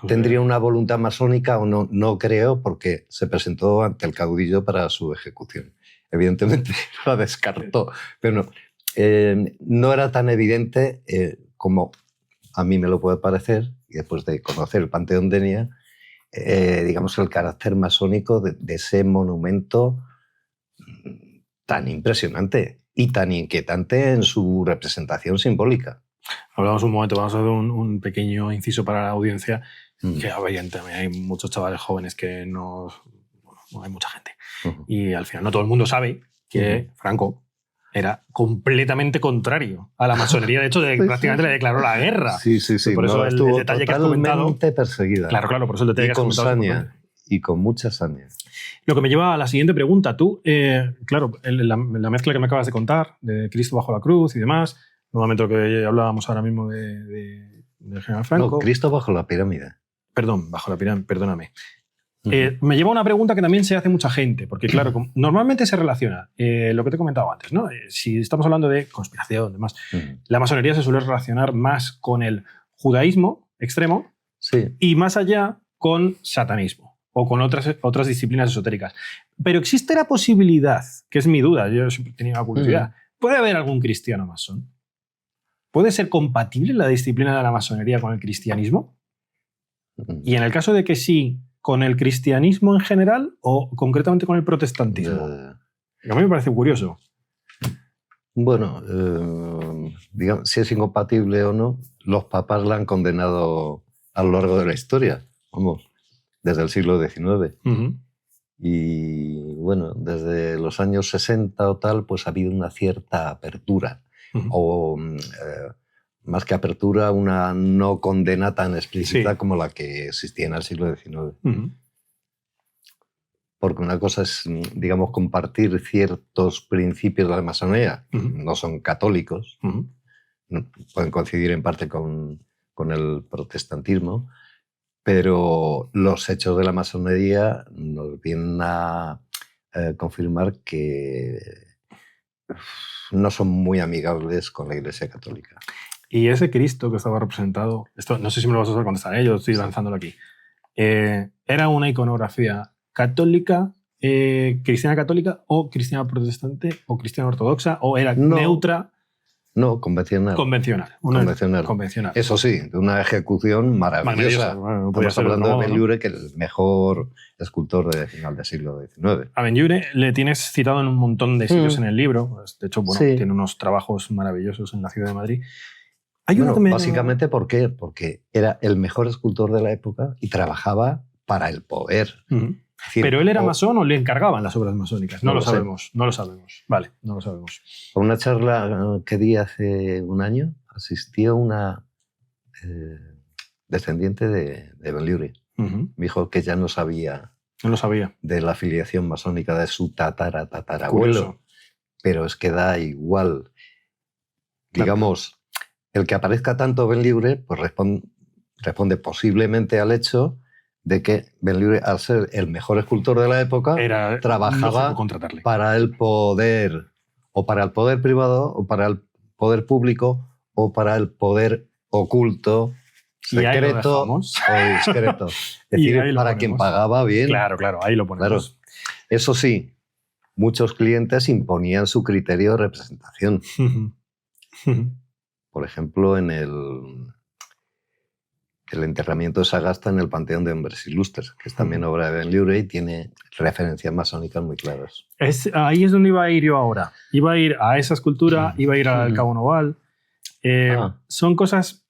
¿Tendría una voluntad masónica o no? No creo, porque se presentó ante el caudillo para su ejecución. Evidentemente la descartó, pero no era tan evidente como a mí me lo puede parecer, y después de conocer el Panteón Denia, digamos, el carácter masónico de ese monumento tan impresionante y tan inquietante en su representación simbólica. Hablamos un momento, vamos a hacer un pequeño inciso para la audiencia, que evidentemente hay muchos chavales jóvenes que no hay mucha gente. Y al final no todo el mundo sabe que Franco era completamente contrario a la masonería. De hecho, prácticamente le declaró la guerra. Sí. Por eso el detalle que has comentado. Totalmente perseguida. Claro, por eso el detalle que has comentado. Saña, y con mucha saña. Lo que me lleva a la siguiente pregunta. Tú, claro, la mezcla que me acabas de contar, de Cristo bajo la cruz y demás, nuevamente lo que hablábamos ahora mismo del general Franco. No, Cristo bajo la pirámide. Perdón, bajo la pirámide, perdóname. Me lleva a una pregunta que también se hace mucha gente, porque claro, normalmente se relaciona lo que te he comentado antes, ¿no? Si estamos hablando de conspiración, demás, la masonería se suele relacionar más con el judaísmo extremo y más allá con satanismo o con otras disciplinas esotéricas. Pero existe la posibilidad, que es mi duda, yo siempre he tenido la curiosidad, ¿puede haber algún cristiano masón? ¿Puede ser compatible la disciplina de la masonería con el cristianismo? Y en el caso de que sí, ¿con el cristianismo en general o concretamente con el protestantismo? A mí me parece curioso. Bueno, digamos, si es incompatible o no, los papas la han condenado a lo largo de la historia, vamos, desde el siglo XIX. Y bueno, desde los años 60 o tal, pues ha habido una cierta apertura, o más que apertura, una no condena tan explícita como la que existía en el siglo XIX. Porque una cosa es, digamos, compartir ciertos principios de la masonería, no son católicos, pueden coincidir en parte con el protestantismo, pero los hechos de la masonería nos vienen a confirmar que no son muy amigables con la Iglesia Católica. Y ese Cristo que estaba representado, esto no sé si me lo vas a contestar, yo estoy lanzándolo aquí, ¿era una iconografía católica, cristiana católica o cristiana protestante o cristiana ortodoxa o era neutra? No, convencional. Convencional. Eso sí, de una ejecución maravillosa. Bueno, estamos hablando de Ben-Lure, que es el mejor escultor de final del siglo XIX. A Ben-Lure le tienes citado en un montón de sitios en el libro. De hecho, tiene unos trabajos maravillosos en la ciudad de Madrid. Básicamente, ¿por qué? Porque era el mejor escultor de la época y trabajaba para el poder. Decir, ¿pero él era masón o le encargaban las obras masónicas? No lo sabemos. Vale, no lo sabemos. A una charla que di hace un año asistió una descendiente de Ben-Lure. Me dijo que ya no sabía. No lo sabía. De la afiliación masónica de su tatarabuelo. Pero es que da igual. Claro. Digamos, el que aparezca tanto Ben-Lure pues responde posiblemente al hecho de que Ben-Lure, al ser el mejor escultor de la época, trabajaba para el poder, o para el poder privado, o para el poder público, o para el poder oculto, secreto o discreto. Es decir, para quien pagaba bien. Claro, ahí lo ponemos. Claro. Eso sí, muchos clientes imponían su criterio de representación. Por ejemplo, en el enterramiento de Sagasta en el Panteón de Hombres Ilustres, que es también obra de Ben-Lure y tiene referencias masónicas muy claras. Ahí es donde iba a ir yo ahora. Iba a ir a esa escultura, iba a ir al Cabo Noval. Son cosas...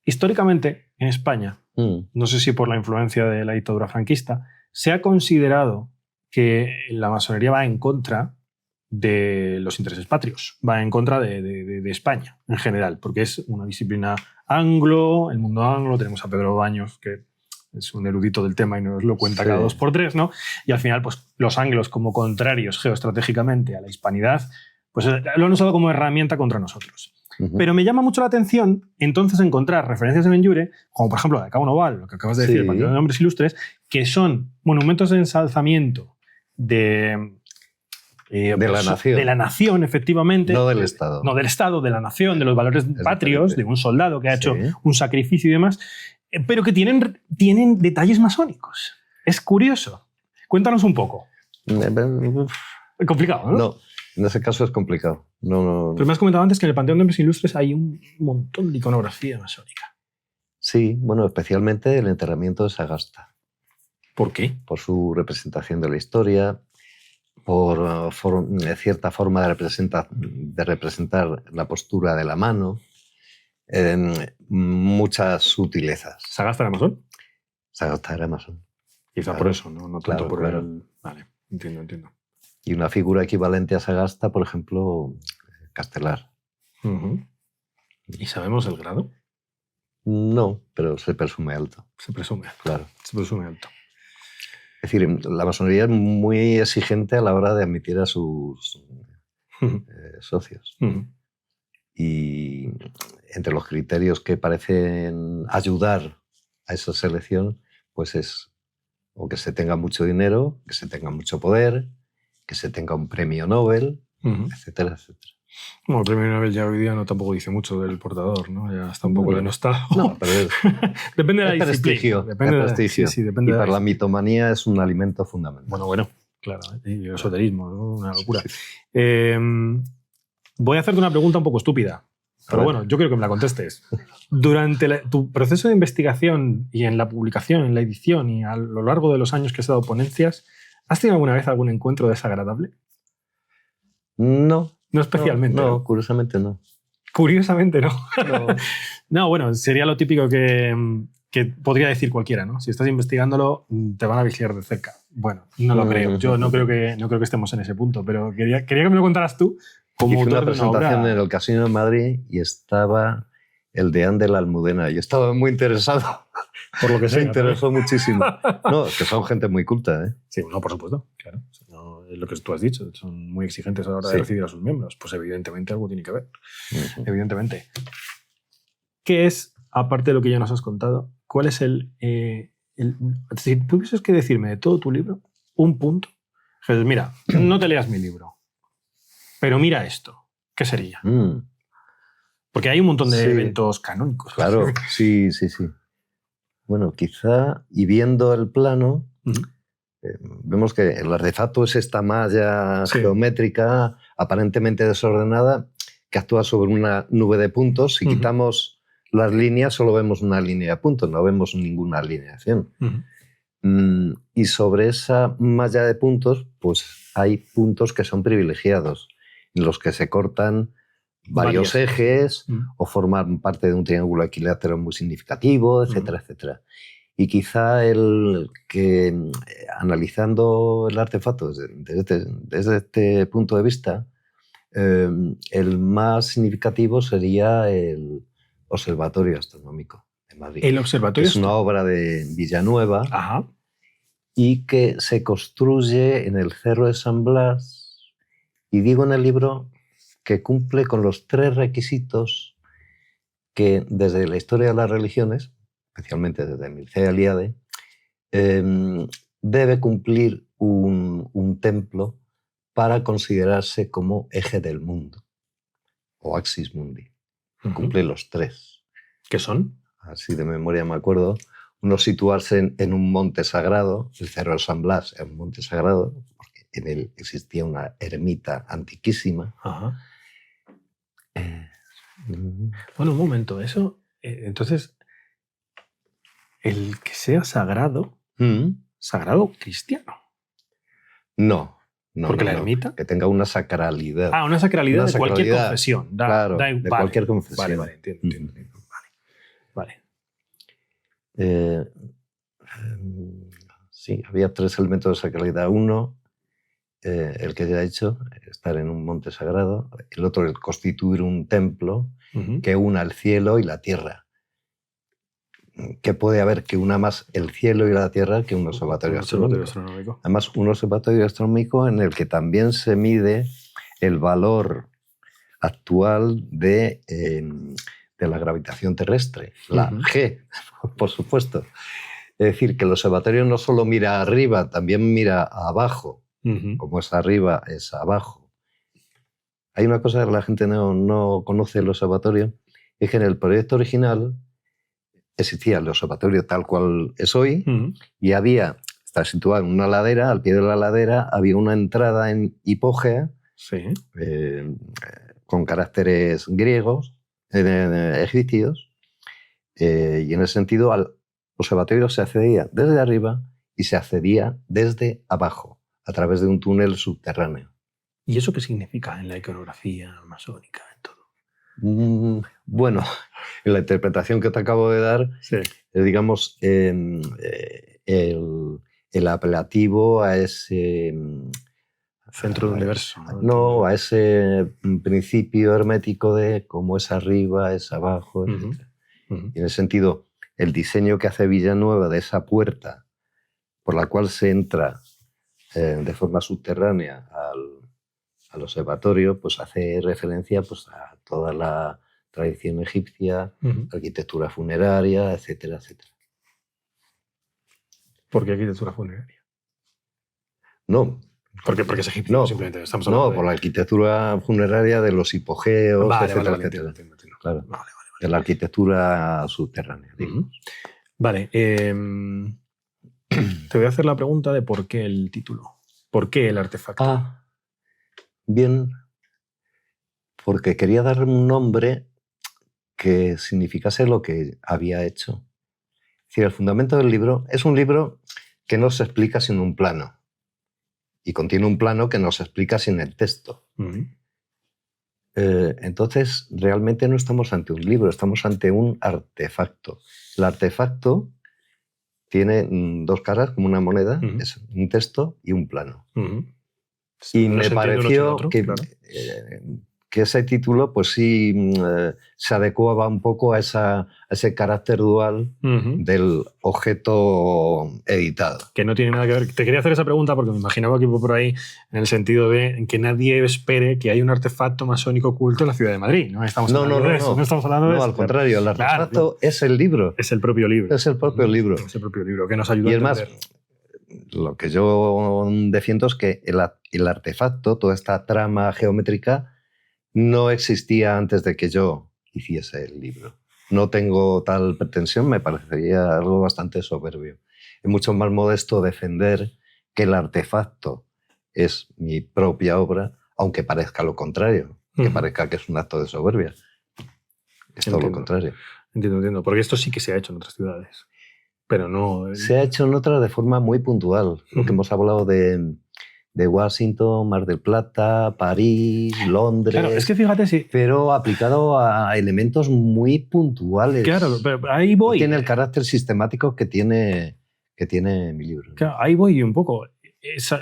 Históricamente, en España, no sé si por la influencia de la dictadura franquista, se ha considerado que la masonería va en contra de los intereses patrios, va en contra de España en general, porque es una disciplina anglo, el mundo anglo, tenemos a Pedro Baños, que es un erudito del tema y nos lo cuenta cada 2 por 3, ¿no? Y al final, pues los anglos, como contrarios geoestratégicamente a la hispanidad, pues lo han usado como herramienta contra nosotros. Pero me llama mucho la atención entonces encontrar referencias en Benlliure, como por ejemplo la de Cabo Noval, lo que acabas de decir, el Panteón de Hombres Ilustres, que son monumentos de ensalzamiento de la nación, efectivamente. No del Estado. No del Estado, de la nación, de los valores patrios, de un soldado que ha hecho un sacrificio y demás, pero que tienen detalles masónicos. Es curioso. Cuéntanos un poco. Es complicado, ¿no? No, en ese caso es complicado. No. Pero me has comentado antes que en el Panteón de Hombres Ilustres hay un montón de iconografía masónica. Sí, bueno, especialmente el enterramiento de Sagasta. ¿Por qué? Por su representación de la historia, por cierta forma de representar la postura de la mano, muchas sutilezas. ¿Sagasta era masón? Sagasta era masón. Quizá por eso, no tanto por el... Vale, entiendo. Y una figura equivalente a Sagasta, por ejemplo, Castelar. ¿Y sabemos el grado? No, pero se presume alto. Se presume. Claro. Se presume alto. Es decir, la masonería es muy exigente a la hora de admitir a sus socios. Y entre los criterios que parecen ayudar a esa selección, pues es o que se tenga mucho dinero, que se tenga mucho poder, que se tenga un premio Nobel, etcétera, etcétera. Bueno, el premio Nobel ya hoy día no tampoco dice mucho del portador, ¿no? Ya está un poco denostado. No, pero depende de la prestigio. Depende de prestigio. Sí, depende y para la mitomanía es un alimento fundamental. Bueno, claro. Y el esoterismo, ¿no? Una locura. Voy a hacerte una pregunta un poco estúpida, pero bueno, yo creo que me la contestes. Durante tu proceso de investigación y en la publicación, en la edición y a lo largo de los años que has dado ponencias, ¿has tenido alguna vez algún encuentro desagradable? No. No especialmente. No, curiosamente no. Curiosamente no. No, bueno, sería lo típico que podría decir cualquiera, ¿no? Si estás investigándolo, te van a vigilar de cerca. Bueno, no lo creo. Yo no creo que estemos en ese punto, pero quería que me lo contaras tú como Hice autor una presentación obra. en el Casino de Madrid y estaba el deán de la Almudena. Yo estaba muy interesado. Por lo que se interesó muchísimo. No, que son gente muy culta, ¿eh? Sí, no, por supuesto, claro. No, es lo que tú has dicho, son muy exigentes a la hora de recibir a sus miembros. Pues evidentemente algo tiene que ver. Evidentemente. ¿Qué es, aparte de lo que ya nos has contado, cuál es si tuvieses que decirme de todo tu libro, un punto? Jesús, mira, no te leas mi libro, pero mira esto. ¿Qué sería? Porque hay un montón de eventos canónicos. Claro, sí. Bueno, quizá, y viendo el plano, vemos que el artefacto es esta malla geométrica aparentemente desordenada que actúa sobre una nube de puntos. Si quitamos las líneas, solo vemos una línea de puntos, no vemos ninguna alineación. Y sobre esa malla de puntos, pues hay puntos que son privilegiados, en los que se cortan varios ejes o forman parte de un triángulo equilátero muy significativo, etcétera, etcétera. Y quizá el que, analizando el artefacto desde este punto de vista, el más significativo sería el Observatorio Astronómico de Madrid. El Observatorio es una obra de Villanueva y que se construye en el Cerro de San Blas. Y digo en el libro que cumple con los 3 requisitos que desde la historia de las religiones, especialmente desde Mircea Eliade, debe cumplir un templo para considerarse como eje del mundo, o axis mundi. Cumple los 3. ¿Qué son? Así de memoria me acuerdo. Uno, situarse en un monte sagrado. El Cerro de San Blas es un monte sagrado, porque en él existía una ermita antiquísima. Bueno, un momento, eso... entonces, el que sea sagrado, ¿sagrado cristiano? No. ¿Porque la ermita? Que tenga una sacralidad. Una sacralidad de cualquier confesión. Claro, de cualquier confesión. Vale, entiendo. Vale. Sí, había 3 elementos de sacralidad. Uno, el que ya he hecho, estar en un monte sagrado. El otro, el constituir un templo que una el cielo y la tierra. ¿Qué puede haber que una más el cielo y la tierra que un observatorio astronómico? Además, un observatorio astronómico en el que también se mide el valor actual de la gravitación terrestre, la G, por supuesto. Es decir, que el observatorio no solo mira arriba, también mira abajo. Como es arriba, es abajo. Hay una cosa que la gente no conoce del observatorio, es que en el proyecto original existía el observatorio tal cual es hoy y está situado en una ladera, al pie de la ladera había una entrada en hipogea con caracteres griegos, egipcios, y en ese sentido al observatorio se accedía desde arriba y se accedía desde abajo, a través de un túnel subterráneo. ¿Y eso qué significa en la iconografía masónica, en todo? Bueno, en la interpretación que te acabo de dar, es, digamos, el apelativo a ese... centro del universo. No, a ese principio hermético de cómo es arriba, es abajo, etc. Y en ese sentido, el diseño que hace Villanueva de esa puerta por la cual se entra de forma subterránea al observatorio, pues hace referencia pues, a toda la tradición egipcia, arquitectura funeraria, etcétera, etcétera. ¿Por qué arquitectura funeraria? No. Porque es egipcio, no, simplemente. Estamos hablando por la arquitectura funeraria de los hipogeos, etcétera, etcétera. Entiendo. Claro. De la arquitectura subterránea. Vale. Te voy a hacer la pregunta de por qué el título. ¿Por qué el artefacto? Bien, porque quería darle un nombre que significase lo que había hecho. Es decir, el fundamento del libro es un libro que no se explica sin un plano. Y contiene un plano que no se explica sin el texto. Entonces, realmente no estamos ante un libro, estamos ante un artefacto. El artefacto tiene 2 caras, como una moneda, es un texto y un plano. Y me pareció que ese título, pues sí, se adecuaba un poco a ese carácter dual del objeto editado. Que no tiene nada que ver. Te quería hacer esa pregunta porque me imaginaba que iba por ahí en el sentido de que nadie espere que haya un artefacto masónico oculto en la ciudad de Madrid. No estamos hablando de eso. No estamos hablando de eso. Al contrario, el artefacto es el libro. Es el propio libro. Es el propio libro. Es el propio libro que nos ayuda a entender. Y es más, lo que yo defiendo es que el artefacto, toda esta trama geométrica, no existía antes de que yo hiciese el libro. No tengo tal pretensión, me parecería algo bastante soberbio. Es mucho más modesto defender que el artefacto es mi propia obra, aunque parezca lo contrario, que parezca que es un acto de soberbia. Es todo lo contrario. Entiendo. Porque esto sí que se ha hecho en otras ciudades. Pero no... Se ha hecho en otras de forma muy puntual. Lo que hemos hablado de Washington, Mar del Plata, París, Londres... Claro, es que fíjate si... Pero aplicado a elementos muy puntuales. Claro, pero ahí voy. Tiene el carácter sistemático que tiene mi libro. Claro, ahí voy un poco.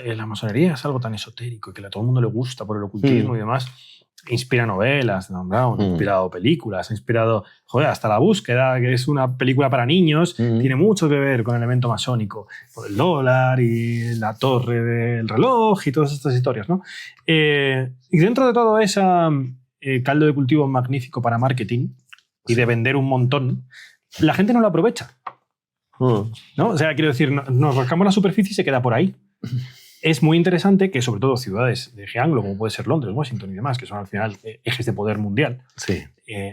La masonería es algo tan esotérico y que a todo el mundo le gusta por el ocultismo y demás. Inspira novelas de Dan Brown, ha inspirado películas, ha inspirado, hasta La Búsqueda, que es una película para niños, tiene mucho que ver con el elemento masónico, por el dólar y la torre del reloj y todas estas historias, ¿no? Y dentro de todo ese caldo de cultivo magnífico para marketing y de vender un montón, la gente no lo aprovecha. ¿No? O sea, quiero decir, nos rascamos la superficie y se queda por ahí. Es muy interesante que, sobre todo, ciudades de eje anglo, como puede ser Londres, Washington y demás, que son al final ejes de poder mundial,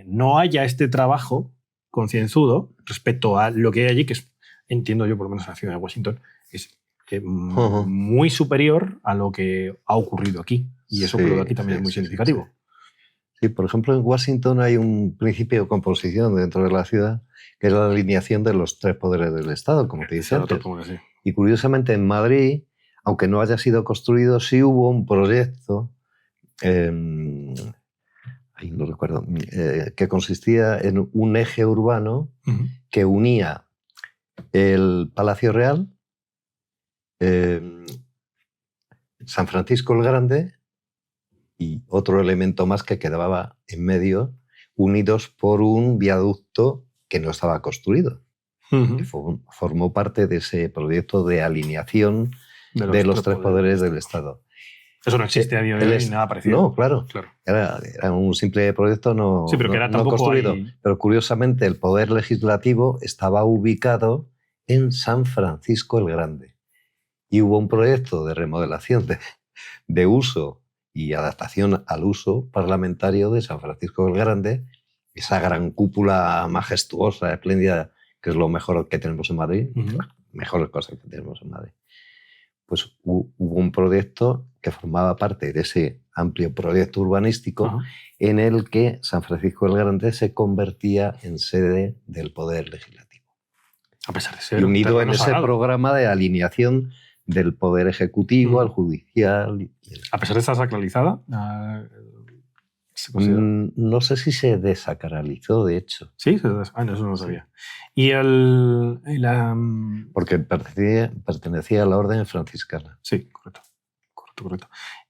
no haya este trabajo concienzudo respecto a lo que hay allí, que es, entiendo yo, por lo menos en la ciudad de Washington, es muy superior a lo que ha ocurrido aquí. Y eso, por lo de aquí, también es muy significativo. Sí, por ejemplo, en Washington hay un principio de composición dentro de la ciudad, que es la alineación de los 3 poderes del Estado, como te dice antes. Y curiosamente, en Madrid, aunque no haya sido construido, sí hubo un proyecto, no recuerdo, que consistía en un eje urbano que unía el Palacio Real San Francisco el Grande y otro elemento más que quedaba en medio, unidos por un viaducto que no estaba construido. Que formó parte de ese proyecto de alineación de los tres poderes del Estado. Eso no existe a día de hoy, nada parecido. No, claro. Era un simple proyecto no construido. Pero curiosamente el poder legislativo estaba ubicado en San Francisco el Grande. Y hubo un proyecto de remodelación de uso y adaptación al uso parlamentario de San Francisco el Grande, esa gran cúpula majestuosa, espléndida, que es lo mejor que tenemos en Madrid, las mejores cosas que tenemos en Madrid. Pues hubo un proyecto que formaba parte de ese amplio proyecto urbanístico en el que San Francisco el Grande se convertía en sede del poder legislativo. A pesar de ser unido en ese programa de alineación del poder ejecutivo al judicial. A pesar de estar sacralizada, no sé si se desacralizó, de hecho. Sí, eso no lo sabía. Y porque pertenecía a la orden franciscana. Sí, correcto.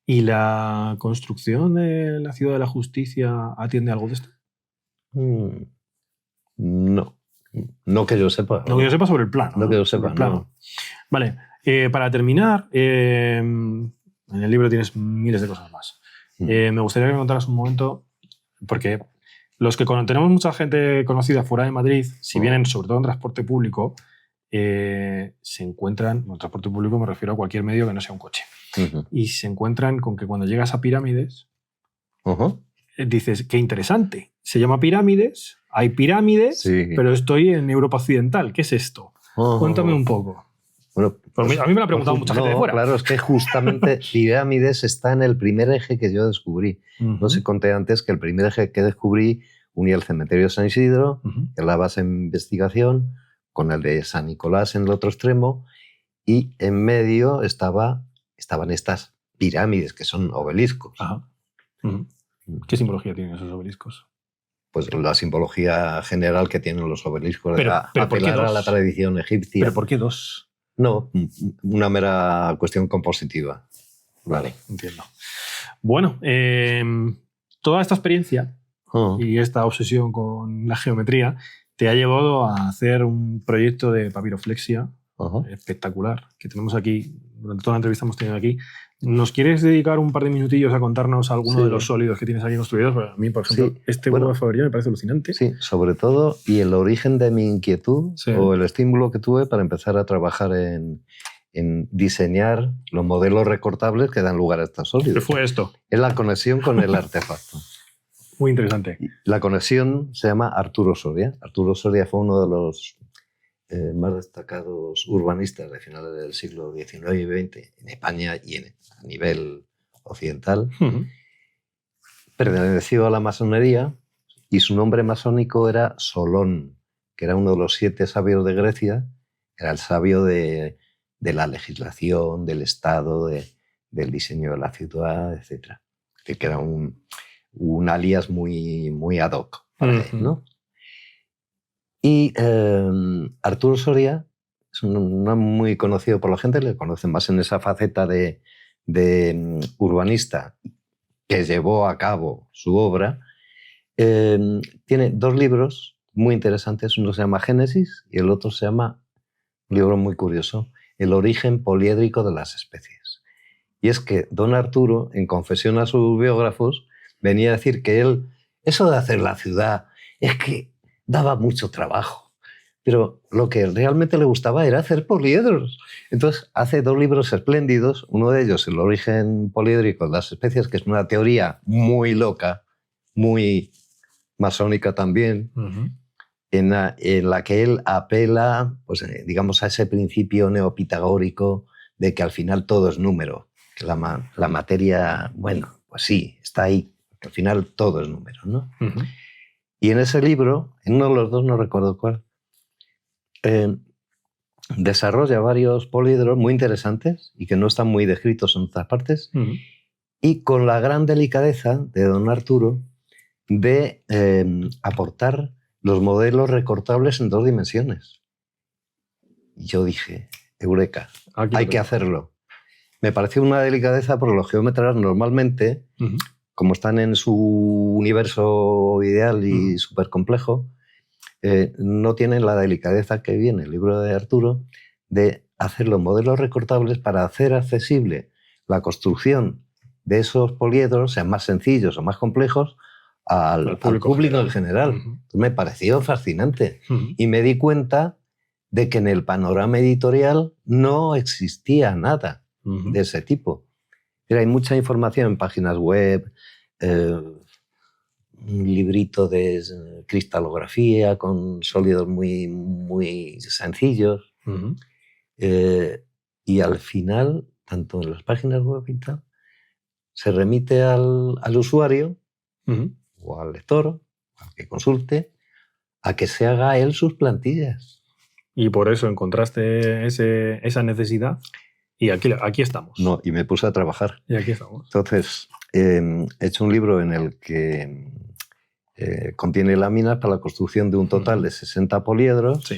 ¿Y la construcción de la Ciudad de la Justicia atiende a algo de esto? No. No que yo sepa. No que yo sepa sobre el plano. No que yo sepa, no. Vale. Para terminar, en el libro tienes miles de cosas más. Me gustaría que me contaras un momento, porque los que tenemos mucha gente conocida fuera de Madrid, si vienen sobre todo en transporte público, se encuentran, en transporte público me refiero a cualquier medio que no sea un coche, y se encuentran con que cuando llegas a Pirámides, dices, qué interesante, se llama Pirámides, hay pirámides, pero estoy en Europa Occidental, ¿qué es esto? Cuéntame un poco. Bueno, pues, a mí me lo ha preguntado mucha gente de fuera. Claro, es que justamente Pirámides está en el primer eje que yo descubrí. No sé, conté antes que el primer eje que descubrí unía el cementerio de San Isidro, que es la base de investigación, con el de San Nicolás en el otro extremo, y en medio estaban estas pirámides, que son obeliscos. ¿Qué simbología tienen esos obeliscos? Pues la simbología general que tienen los obeliscos, pero apelar a la tradición egipcia. ¿Pero por qué dos? No, una mera cuestión compositiva. Vale, entiendo. Bueno, toda esta experiencia y esta obsesión con la geometría te ha llevado a hacer un proyecto de papiroflexia espectacular que tenemos aquí, durante toda la entrevista hemos tenido aquí. ¿Nos quieres dedicar un par de minutillos a contarnos alguno de los sólidos que tienes aquí construidos? Bueno, a mí, por ejemplo, huevo de Fabergé me parece alucinante. Sí, sobre todo, y el origen de mi inquietud o el estímulo que tuve para empezar a trabajar en diseñar los modelos recortables que dan lugar a estos sólidos. ¿Qué fue esto? Es la conexión con el artefacto. Muy interesante. La conexión se llama Arturo Soria. Arturo Soria fue uno de los más destacados urbanistas de finales del siglo XIX y XX en España y a nivel occidental. Perteneció a la masonería y su nombre masónico era Solón, que era uno de los 7 sabios de Grecia. Era el sabio de la legislación, del Estado, del diseño de la ciudad, etc. Que era un alias muy, muy ad hoc para él, ¿no? Y Arturo Soria es un muy conocido por la gente, le conocen más en esa faceta de urbanista que llevó a cabo su obra. Tiene 2 libros muy interesantes, uno se llama Génesis y el otro se llama, un libro muy curioso, El origen poliédrico de las especies. Y es que don Arturo, en confesión a sus biógrafos, venía a decir que él, eso de hacer la ciudad, es que daba mucho trabajo, pero lo que realmente le gustaba era hacer poliedros. Entonces hace 2 libros espléndidos, uno de ellos, El origen poliédrico de las especies, que es una teoría muy loca, muy masónica también, en la que él apela, pues, digamos, a ese principio neopitagórico de que al final todo es número, que la materia, bueno, pues sí, está ahí, que al final todo es número, ¿no? Y en ese libro, en uno de los 2, no recuerdo cuál, desarrolla varios poliedros muy interesantes y que no están muy descritos en otras partes, y con la gran delicadeza de don Arturo de aportar los modelos recortables en 2 dimensiones. Y yo dije, eureka, hay que hacerlo. Me pareció una delicadeza porque los geómetras normalmente, como están en su universo ideal y súper complejo, no tienen la delicadeza que viene el libro de Arturo de hacer los modelos recortables para hacer accesible la construcción de esos poliedros, sean más sencillos o más complejos, al público en general. Me pareció fascinante. Y me di cuenta de que en el panorama editorial no existía nada de ese tipo. Hay mucha información en páginas web, un librito de cristalografía con sólidos muy, muy sencillos. Y al final, tanto en las páginas web y tal, se remite al usuario o al lector, al que consulte, a que se haga él sus plantillas. Y por eso encontraste esa necesidad y aquí estamos. No, y me puse a trabajar. Y aquí estamos. Entonces, he hecho un libro en el que contiene láminas para la construcción de un total de 60 poliedros,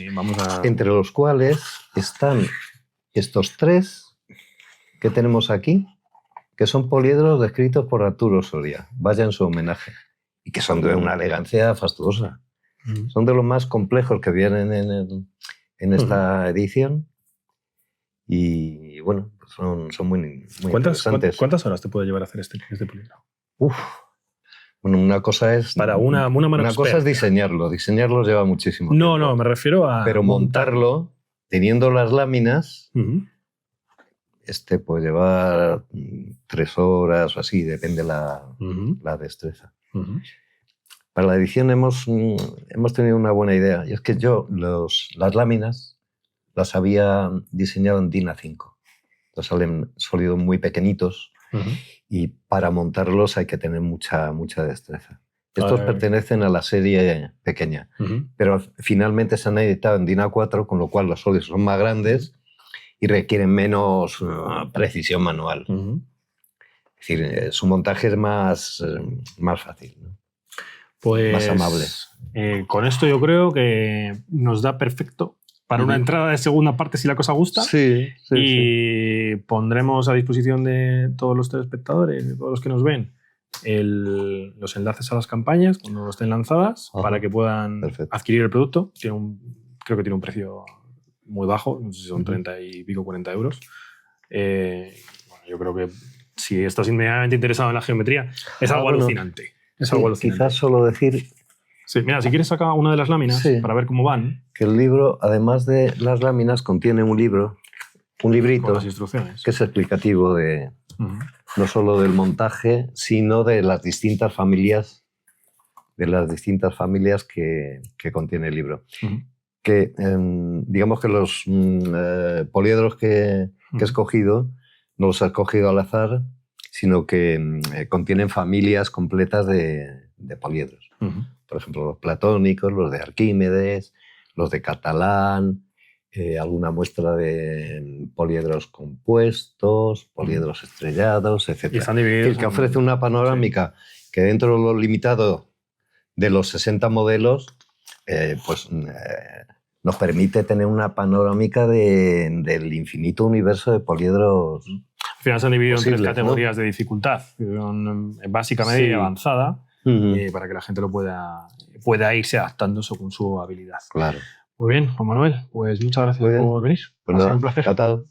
entre los cuales están estos 3 que tenemos aquí, que son poliedros descritos por Arturo Soria. Vaya en su homenaje. Y que son de una elegancia fastuosa. Son de los más complejos que vienen en esta edición. Y bueno, pues son muy interesantes. ¿Cuántas horas te puede llevar a hacer este poliedro? Bueno, una cosa es... Para una cosa es diseñarlo. Diseñarlo lleva muchísimo tiempo. No, no, me refiero a... Pero montarlo, teniendo las láminas... puede llevar 3 horas o así, depende la destreza. Para la edición hemos tenido una buena idea, y es que yo las láminas las había diseñado en DIN A5. Entonces salen sólidos muy pequeñitos y para montarlos hay que tener mucha destreza. Estos pertenecen a la serie pequeña, pero finalmente se han editado en DIN A4, con lo cual los sólidos son más grandes y requieren menos precisión manual. Es decir, su montaje es más fácil, ¿no? Pues, más amable. Con esto yo creo que nos da perfecto para una entrada de segunda parte si la cosa gusta. Sí. Pondremos a disposición de todos los telespectadores, de todos los que nos ven, los enlaces a las campañas cuando estén lanzadas para que puedan adquirir el producto. Creo que tiene un precio muy bajo, no sé si son 30 y pico, 40 euros. Yo creo que si estás inmediatamente interesado en la geometría, es algo alucinante. Es algo alucinante. Quizás solo decir... Sí, mira, si quieres sacar una de las láminas para ver cómo van. Que el libro, además de las láminas, contiene un librito con las instrucciones, que es explicativo de no solo del montaje, sino de las distintas familias que contiene el libro. Que digamos que los poliedros que he escogido no los he escogido al azar, sino que contienen familias completas de poliedros. Por ejemplo, los platónicos, los de Arquímedes, los de Catalán, alguna muestra de poliedros compuestos, poliedros estrellados, etc. Y están divididos. Que ofrece una panorámica que dentro de lo limitado de los 60 modelos, nos permite tener una panorámica del infinito universo de poliedros. Al final se han dividido en 3 categorías de dificultad, básica, media y avanzada, para que la gente lo pueda irse adaptando según su habilidad. Claro. Muy bien, Juan Manuel, pues muchas gracias por venir. Pues nada, un placer. Encantado.